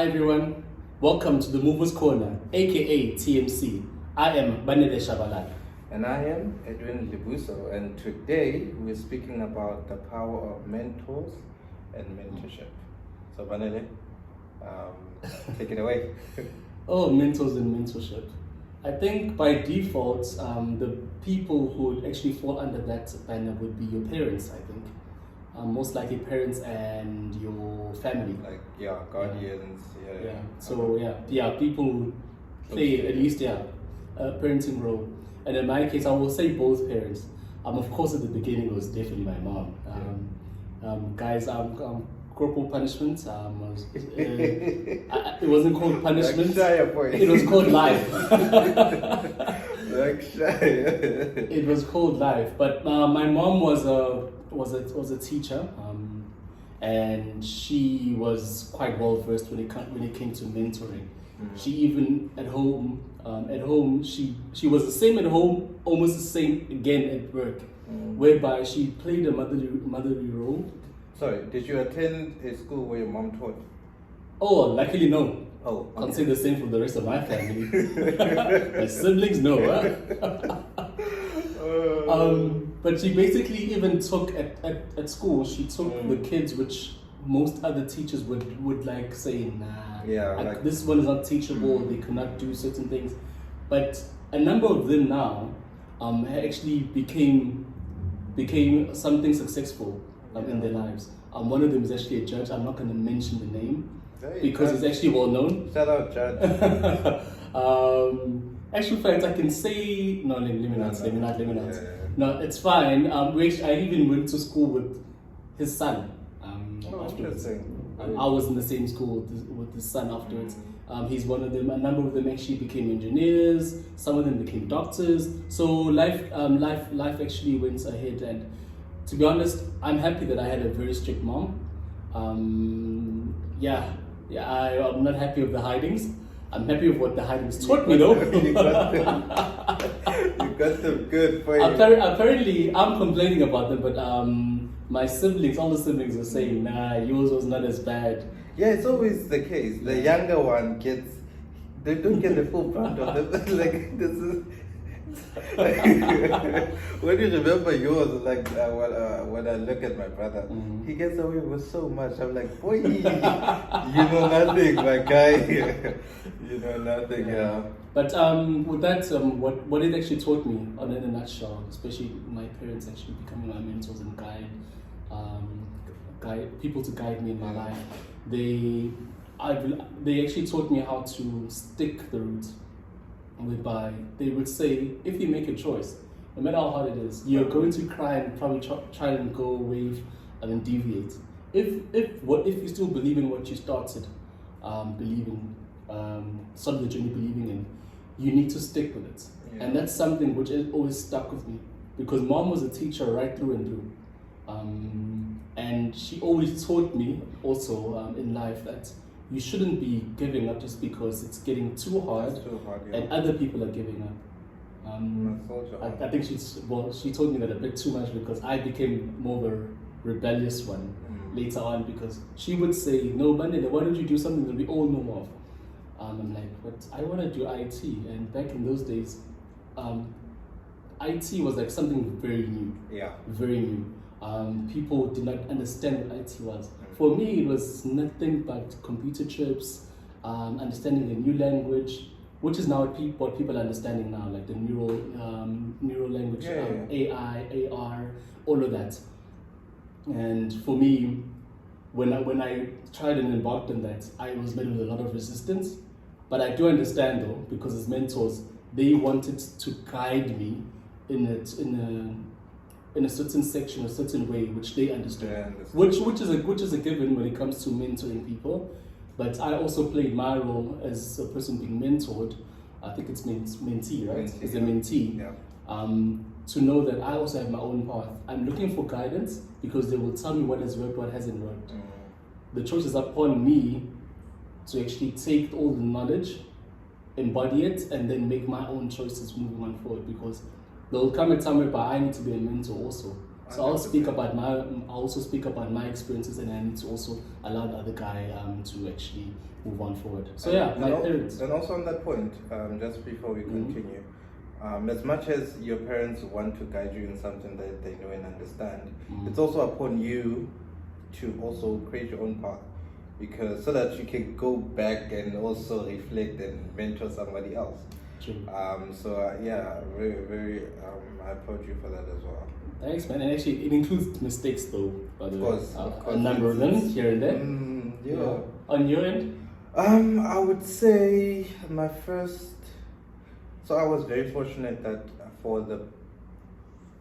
Hi everyone, welcome to the Movers Corner, aka TMC. I am Banele Shabalala. And I am Edwin Libuso, and today we're speaking about the power of mentors and mentorship. So Banele, take it away. Oh, mentors and mentorship. I think by default, the people who would actually fall under that banner would be your parents, I think. Most likely parents and your family. Like, guardians. Yeah. So, people who play at least, a parenting role. And in my case, I will say both parents. Of course, at the beginning, it was definitely my mom. Corporal punishment. It wasn't called punishment. It was called life. It was called life. But my mom was a teacher, and she was quite well versed when it came to mentoring. She even at home, she was the same at home, almost the same again at work, whereby she played a motherly role. Sorry, did you attend a school where your mom taught? Oh, luckily no. Oh, okay. Can't say the same for the rest of my family. My siblings, no. But she basically even took at school. She took the kids, which most other teachers would like say, nah, this one is not teachable. They cannot do certain things. But a number of them now actually became something successful in their lives. One of them is actually a judge. I'm not going to mention the name because it's actually well known. Shout out, judge. Actual facts, I can say no. Let me not. No, it's fine. I even went to school with his son. Afterwards. I was in the same school with his son afterwards. He's one of them. A number of them actually became engineers. Some of them became doctors. So life actually went ahead. And to be honest, I'm happy that I had a very strict mom. I'm not happy with the hidings. I'm happy with what the hidings taught me, though. You got them good for you. Apparently, I'm complaining about them, but my siblings, all the siblings are saying, nah, yours was not as bad. Yeah, it's always the case. The younger one they don't get the full brunt of it. Like, this is... When you remember yours, like when I look at my brother, he gets away with so much. I'm like, boy, you know nothing, my guy. You know nothing. Yeah. But with that, what it actually taught me, in a nutshell, especially my parents actually becoming my mentors and guide people to guide me in my life. They actually taught me how to stick the route. Whereby they would say, if you make a choice, no matter how hard it is, you're going to cry and probably try and go away and then deviate. If you still believe in what you started started the journey believing in, you need to stick with it. Yeah. And that's something which has always stuck with me, because mom was a teacher right through and through. And she always taught me also in life that you shouldn't be giving up just because it's getting too hard, and other people are giving up. I think she told me that a bit too much, because I became more of a rebellious one later on, because she would say, no, Banele, why don't you do something that we all know of? I'm like, but I want to do IT. And back in those days, IT was like something very new. Yeah. Very new. People did not understand what IT was. For me, it was nothing but computer chips, understanding a new language, which is now what people are understanding now, like the neural language, AI, AR, all of that. And for me, when I tried and embarked on that, I was met with a lot of resistance. But I do understand, though, because as mentors, they wanted to guide me in a certain section, a certain way, which they understood, which is a given when it comes to mentoring people. But I also played my role as a person being mentored. I think it's mentee, right? As a mentee, to know that I also have my own path. I'm looking for guidance because they will tell me what has worked, what hasn't worked. The choice is upon me to actually take all the knowledge, embody it, and then make my own choices moving on forward, because there will come a time where I need to be a mentor also. So I'll speak about I'll also speak about my experiences, and I need to also allow the other guy to actually move on forward. So my parents. And also on that point, just before we continue, as much as your parents want to guide you in something that they know and understand, it's also upon you to also create your own path, because so that you can go back and also reflect and mentor somebody else. True. Very, very. I applaud you for that as well. Thanks, man. And actually, it includes mistakes, though. By the way, of course, a number of them here and there. Yeah. On your end? I would say my first. So I was very fortunate that for the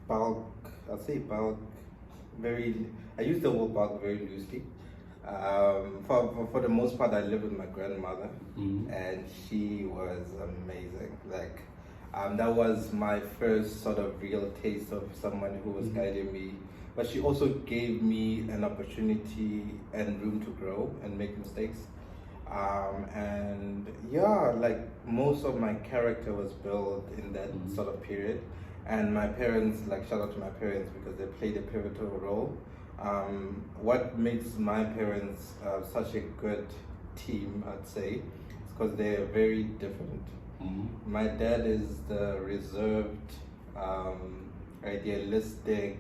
bulk, I use the word bulk very loosely. For the most part, I lived with my grandmother, and she was amazing. Like, that was my first sort of real taste of someone who was guiding me. But she also gave me an opportunity and room to grow and make mistakes. Like most of my character was built in that sort of period. And my parents, like, shout out to my parents because they played a pivotal role. What makes my parents such a good team, I'd say, is because they're very different. My dad is the reserved, idealistic,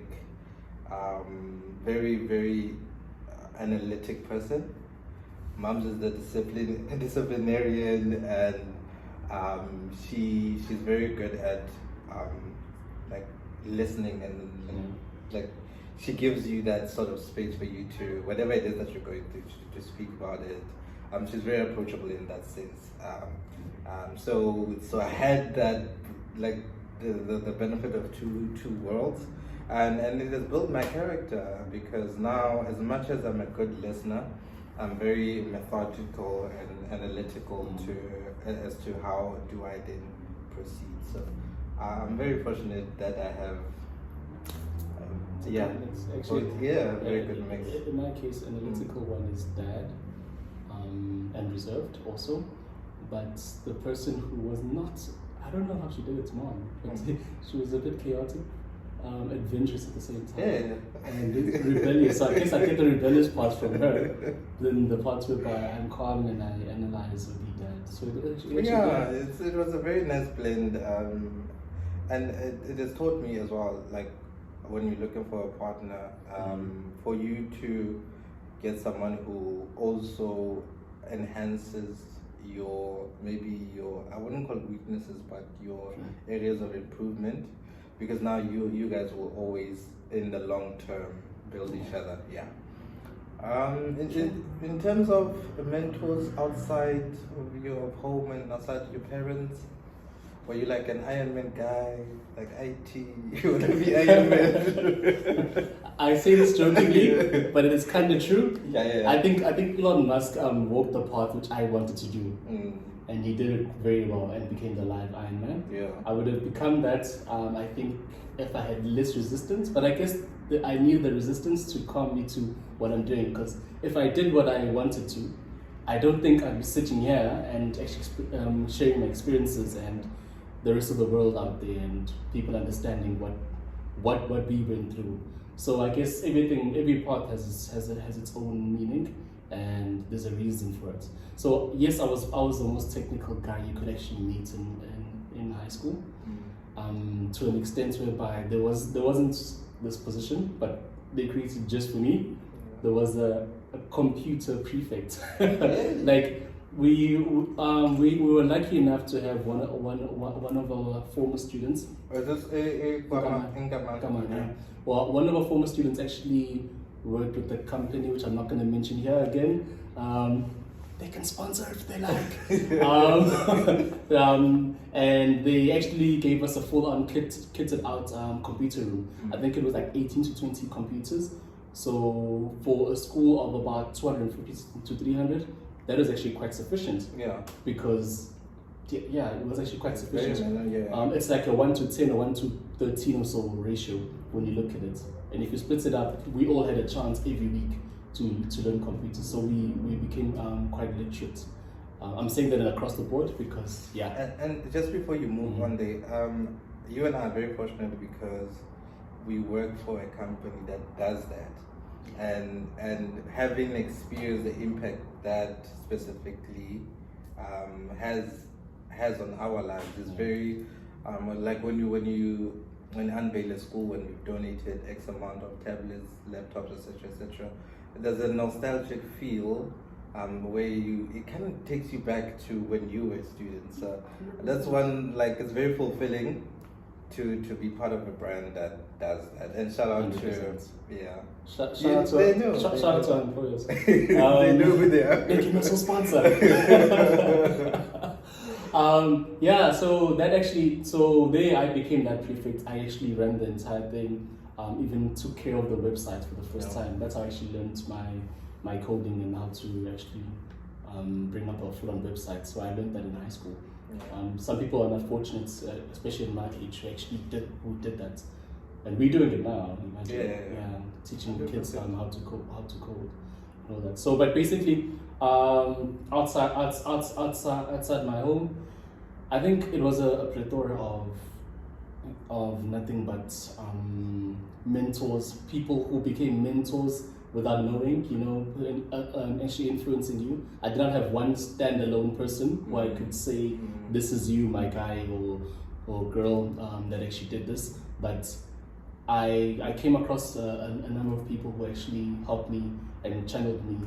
very, very analytic person. Mom's is the disciplinarian, and she's very good at like listening and like she gives you that sort of space for you to whatever it is that you're going to speak about it. She's very approachable in that sense. So I had that, like, the benefit of two worlds, and it has built my character, because now, as much as I'm a good listener, I'm very methodical and analytical as to how do I then proceed. So I'm very fortunate that I have very good mix. In my case, analytical one is dad, and reserved also, but the person who was not, I don't know how she did it, mom, but she was a bit chaotic, adventurous at the same time, and rebellious. So I guess I get the rebellious part from her, then the parts whereby I'm calm and I analyze would be dad. So it was a very nice blend, and it has taught me as well, like, when you're looking for a partner, for you to get someone who also enhances your, I wouldn't call it weaknesses, but your areas of improvement, because now you guys will always, in the long term, build each other. In terms of mentors outside of your home and outside your parents, were you like an Iron Man guy, like IT? You want to be Iron Man? I say this jokingly, but it is kind of true. Yeah. I think Elon Musk walked the path which I wanted to do, and he did it very well and became the live Iron Man. Yeah. I would have become that. I think if I had less resistance, but I guess I knew the resistance to calm me to what I'm doing. Because if I did what I wanted to, I don't think I'd be sitting here and actually sharing my experiences and the rest of the world out there and people understanding what we went through. So I guess every part has its own meaning, and there's a reason for it. So yes, I was the most technical guy you could actually meet in high school, to an extent whereby there wasn't this position, but they created just for me. There was a computer prefect, like. We were lucky enough to have one of our former students. Is this Well, one of our former students actually worked with the company, which I'm not going to mention here again. They can sponsor if they like. And they actually gave us a full-on kitted out computer room. I think it was like 18 to 20 computers. So for a school of about 250 to 300. That is actually quite sufficient. Yeah. Because, it was actually quite sufficient. Yeah. It's like a 1 to 10 or 1 to 13 or so ratio when you look at it. And if you split it up, we all had a chance every week to learn computers. So we became quite literate. I'm saying that across the board because, And just before you move on there, you and I are very fortunate because we work for a company that does that, and having experienced the impact that specifically has on our lives is very like when unveil a school, when we've donated X amount of tablets, laptops, etc. There's a nostalgic feel where it kind of takes you back to when you were a student. So that's one, like, it's very fulfilling to be part of a brand that does that. And shout out 100%. to Shout out to our employers. they know who they are. Making us a sponsor. So that actually, so there I became that prefect. I actually ran the entire thing, even took care of the website for the first time. That's how I actually learned my coding and how to actually bring up a full-on website. So I learned that in high school. Some people are not fortunate, especially in my age, who did that. And we're doing it now. Imagine, teaching the kids how to code, and all that. So, but basically, outside my home, I think it was a plethora of nothing but mentors, people who became mentors without knowing, actually influencing you. I did not have one standalone person who I could say, this is you, my guy or girl, that actually did this. But I came across a number of people who actually helped me and channeled me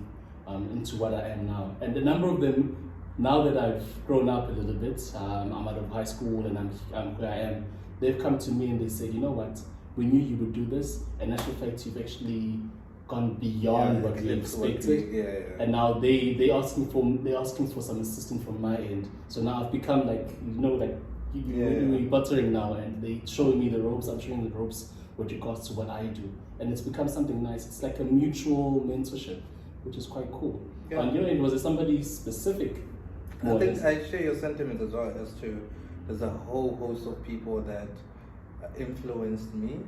into what I am now. And a number of them, now that I've grown up a little bit, I'm out of high school and I'm where I am, they've come to me and they said, you know what, we knew you would do this, and in actual fact, you've actually gone beyond what we expected. And now they're asking for some assistance from my end. So now I've become we're buttering now, and they showing me the ropes, I'm showing the ropes with regards to what I do. And it's become something nice. It's like a mutual mentorship, which is quite cool. On your end, was it somebody specific? I think I share your sentiment as well, as to there's a whole host of people that influenced me,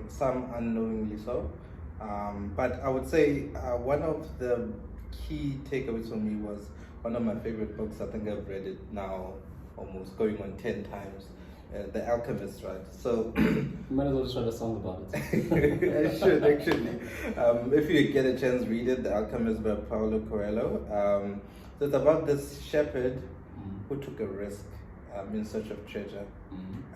some unknowingly so. But I would say one of the key takeaways for me was one of my favorite books. I think I've read it now almost going on 10 times. The Alchemist, right? So you might as well just write a song about it. I should actually. If you get a chance, read it. The Alchemist by Paulo Coelho. So it's about this shepherd who took a risk in search of treasure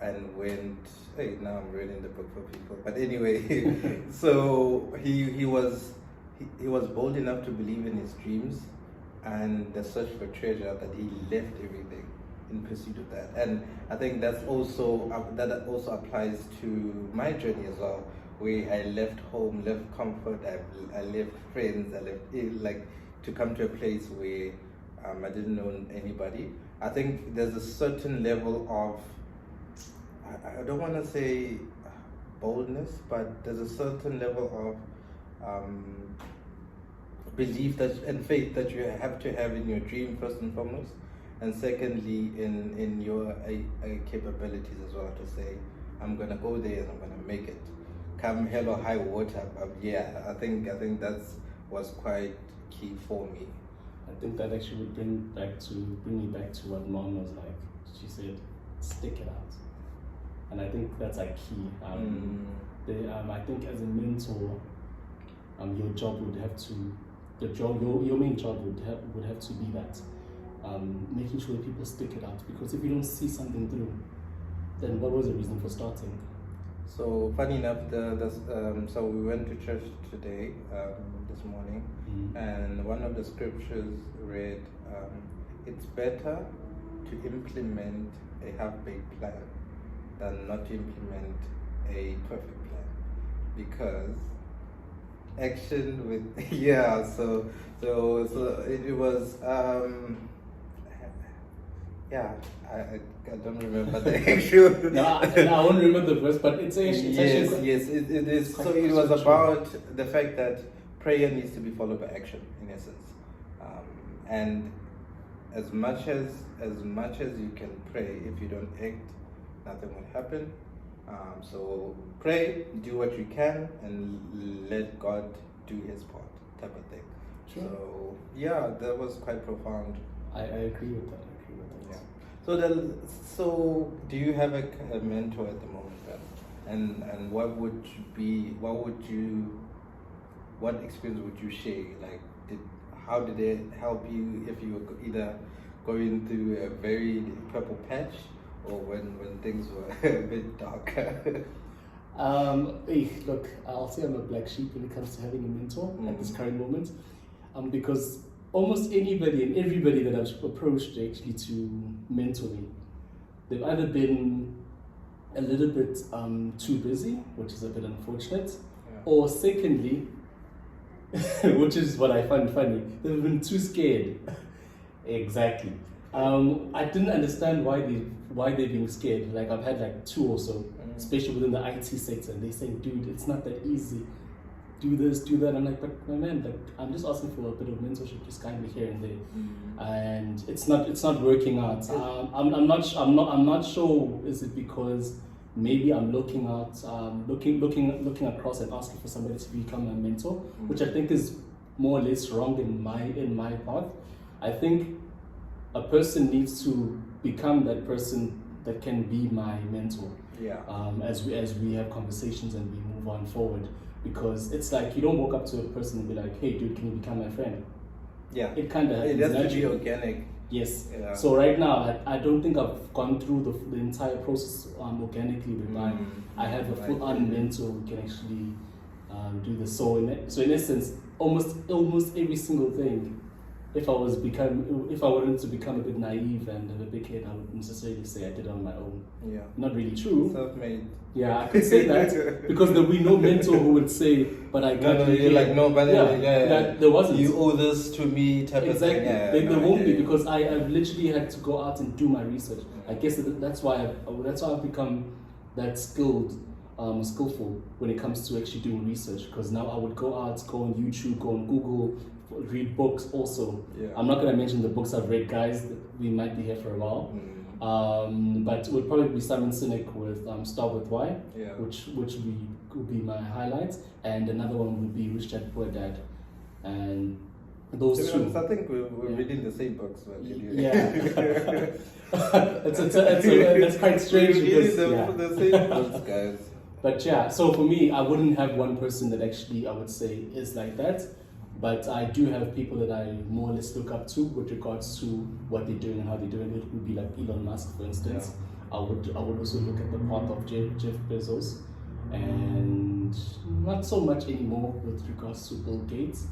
and went. Hey, now I'm reading the book for people. But anyway, so he was bold enough to believe in his dreams and the search for treasure, that he left everything in pursuit of that. And I think that's also that also applies to my journey as well, where I left home, left comfort, I left friends, I left to come to a place where I didn't know anybody. I think there's a certain level of, I don't want to say boldness, but there's a certain level of belief and faith that you have to have in your dream first and foremost, and secondly in your capabilities as well, to say, I'm gonna go there and I'm gonna make it, come hell or high water. I think that was quite key for me. I think that actually would bring me back to what Mom was like. She said, stick it out. And I think that's like key. I think as a mentor, your job would have to, your main job would have to be that, making sure that people stick it out. Because if you don't see something through, then what was the reason for starting? So funny enough, so we went to church today, this morning, and one of the scriptures read, it's better to implement a half-baked plan than not to implement a perfect plan, because action with so it was I don't remember the actual. No, I won't remember the verse, but it's actually it is. So it was about the fact that prayer needs to be followed by action, in essence, and as much as you can pray, if you don't act, nothing will happen. So pray, do what you can, and let God do His part, type of thing. Sure. So that was quite profound. I agree with that. Yeah. So do you have a mentor at the moment then? And what experience would you share? Like, how did it help you if you were either going through a very purple patch or when things were a bit darker? Look, I'll say I'm a black sheep when it comes to having a mentor at this current moment, because almost anybody and everybody that I've approached actually to mentor me, they've either been a little bit too busy, which is a bit unfortunate, or secondly, which is what I find funny, they've been too scared. Exactly. I didn't understand why they're being scared. Like, I've had like 2 or so, especially within the IT sector, and they say, dude, it's not that easy. Do this, do that. I'm like, but my man, like, I'm just asking for a bit of mentorship, just kindly here and there, and it's not working out. I'm not sure. Is it because maybe I'm looking across and asking for somebody to become a mentor, which I think is more or less wrong in my path. I think a person needs to become that person that can be my mentor. Yeah. As we have conversations and we move on forward, because it's like you don't walk up to a person and be like, hey dude, can you become my friend? Yeah. It kind of has to be organic. Yes. Yeah. So right now, I don't think I've gone through the entire process organically with mine. I have a full-on mentor who can actually do this. So in essence, almost every single thing, if I wanted to become a bit naive and have a big head, I would necessarily say I did it on my own. Yeah. Not really true. Self-made. Yeah, I could say that because there'll be no mentor who would say, but I got no, you're like, no, but there wasn't. You owe this to me type of thing. Exactly. There won't be, because I've literally had to go out and do my research. I guess that's why I've become that skillful when it comes to actually doing research, because now I would go out, go on YouTube, go on Google, read books also. Yeah. I'm not going to mention the books I've read, guys. We might be here for a while. But it would probably be Simon Sinek with Start With Why, which would be my highlights, and another one would be Rich Dad Poor Dad, and those two. I think we're reading the same books. Yeah, that's quite strange because the same books, guys. But yeah, so for me, I wouldn't have one person that actually I would say is like that. But I do have people that I more or less look up to with regards to what they're doing and how they're doing it. Would be like Elon Musk, for instance. Yeah. I would also look at the path of Jeff Bezos, and not so much anymore with regards to Bill Gates,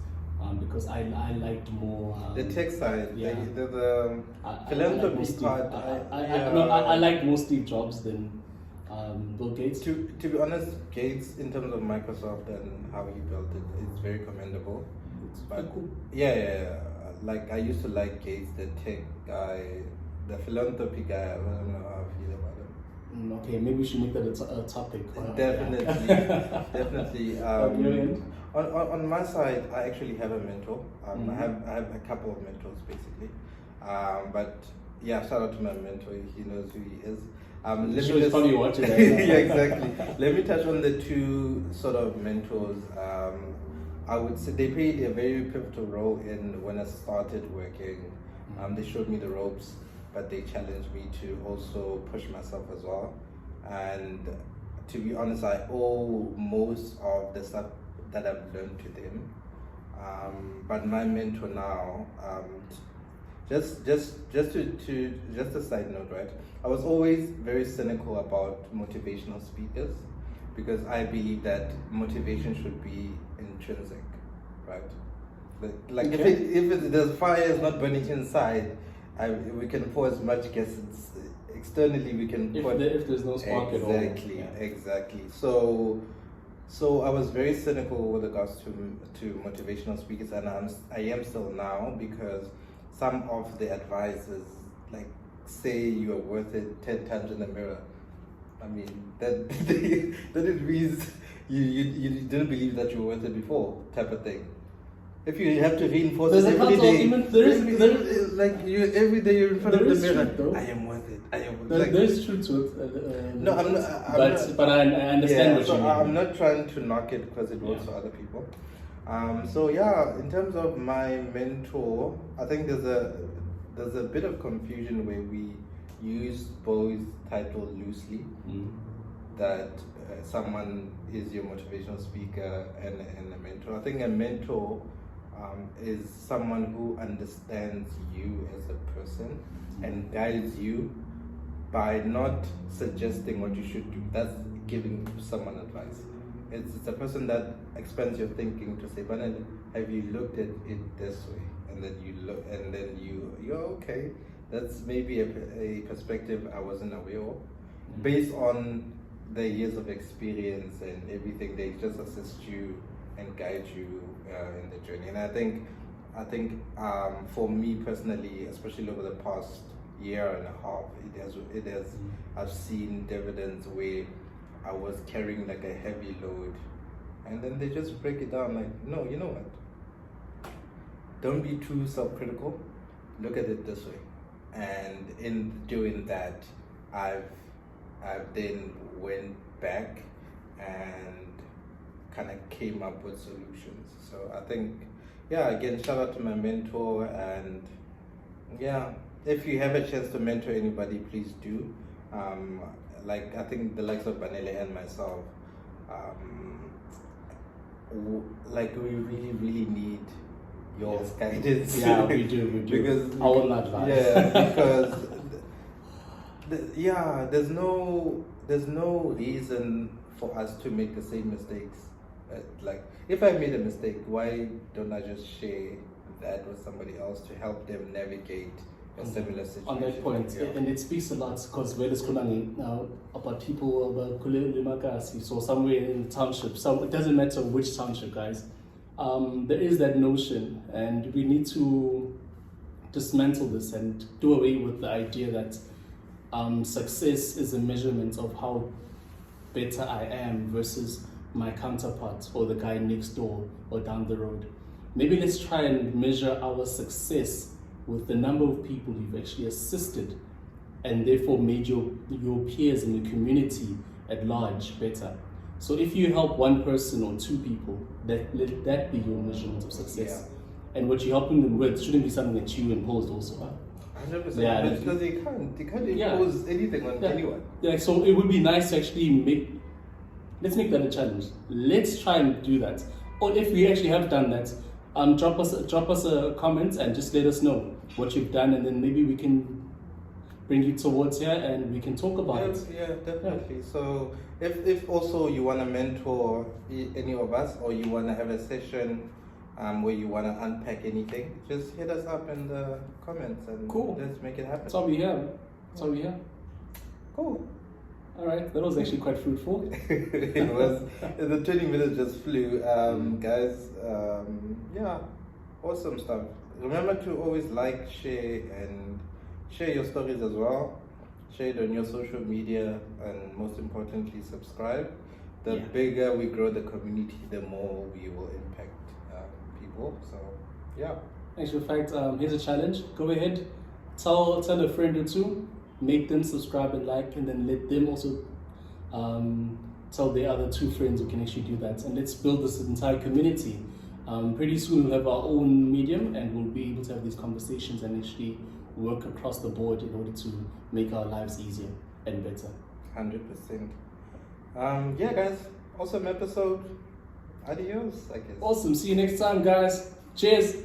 because I liked more the tech side. Yeah, the philanthropy part. I like more Steve Jobs than Bill Gates. To be honest, Gates, in terms of Microsoft and how he built it, it's very commendable. But cool. Yeah. Like, I used to like Gates, the tech guy, the philanthropy guy. I don't know how I feel about him. Okay, maybe we should make that a topic. Definitely, definitely. On my side, I actually have a mentor. I have a couple of mentors basically. But yeah, shout out to my mentor. He knows who he is. He's probably watching that. Yeah, exactly. Let me touch on the 2 sort of mentors. I would say they played a very pivotal role in when I started working. They showed me the ropes, but they challenged me to also push myself as well. And to be honest, I owe most of the stuff that I've learned to them. But my mentor now, just a side note, right? I was always very cynical about motivational speakers, because I believe that motivation should be intrinsic, right? Like if the fire is not burning inside, we can pour as much gas externally. We can if there's no spark at all. Exactly. So I was very cynical with regards to motivational speakers, and I am still now, because some of the advice is like, say you are worth it 10 times in the mirror. I mean, that it means you didn't believe that you were worth it before, type of thing. If you have to reinforce it every day, every day you're in front of the mirror. I am worth it. There is truth to it. No, I'm not. But I understand what you mean. I'm not trying to knock it because it works for other people. So yeah, in terms of my mentor, I think there's a bit of confusion where we use both title loosely. that someone is your motivational speaker and a mentor. I think a mentor is someone who understands you as a person and guides you by not suggesting what you should do. That's giving someone advice. It's a person that expands your thinking to say, but have you looked at it this way? And then you look, and then you're okay. That's maybe a perspective I wasn't aware of. Based on the years of experience and everything, they just assist you and guide you in the journey. And I think for me personally, especially over the past year and a half, it has I've seen dividends where I was carrying like a heavy load, and then they just break it down like, no, you know what? Don't be too self-critical. Look at it this way. And in doing that, I've then went back and kind of came up with solutions. So I think, yeah, again, shout out to my mentor, and yeah, if you have a chance to mentor anybody, please do. Like I think the likes of Vanille and myself, like we really need your guidance. Yeah, we do. Because I will not lie. Yeah, because there's no reason for us to make the same mistakes. Like if I made a mistake, why don't I just share that with somebody else to help them navigate a similar situation? On that point, and it speaks a lot because we're discussing now about people about Kulemakasi, so somewhere in the township. So it doesn't matter which township, guys. There is that notion, and we need to dismantle this and do away with the idea that success is a measurement of how better I am versus my counterpart or the guy next door or down the road. Maybe let's try and measure our success with the number of people you've actually assisted and therefore made your peers in the community at large better. So if you help one person or two people, let that be your measurement of success. Yeah. And what you're helping them with shouldn't be something that you imposed also. Huh? 100%. Yeah, because they can't impose anything on anyone. Yeah, so it would be nice to actually let's make that a challenge. Let's try and do that. Or if we actually have done that, drop us a comment and just let us know what you've done, and then maybe we can bring you towards here and we can talk about it. Yeah, definitely. Yeah. So if also you want to mentor any of us, or you want to have a session where you want to unpack anything, just hit us up in the comments and let's make it happen. That's all we have. Cool. All right, that was actually quite fruitful. It was. The 20 minutes just flew. Guys, yeah, awesome stuff. Remember to always like, share, and share your stories as well. Share it on your social media, and most importantly, subscribe. The bigger we grow the community, the more we will impact people. So, yeah. Actual fact, here's a challenge. Go ahead, tell a friend or two. Make them subscribe and like, and then let them also tell their other two friends who can actually do that. And let's build this entire community. Pretty soon we'll have our own medium, and we'll be able to have these conversations and actually work across the board in order to make our lives easier and better. 100%. Yeah, guys, awesome episode. Adios, I guess. Awesome. See you next time, guys. Cheers.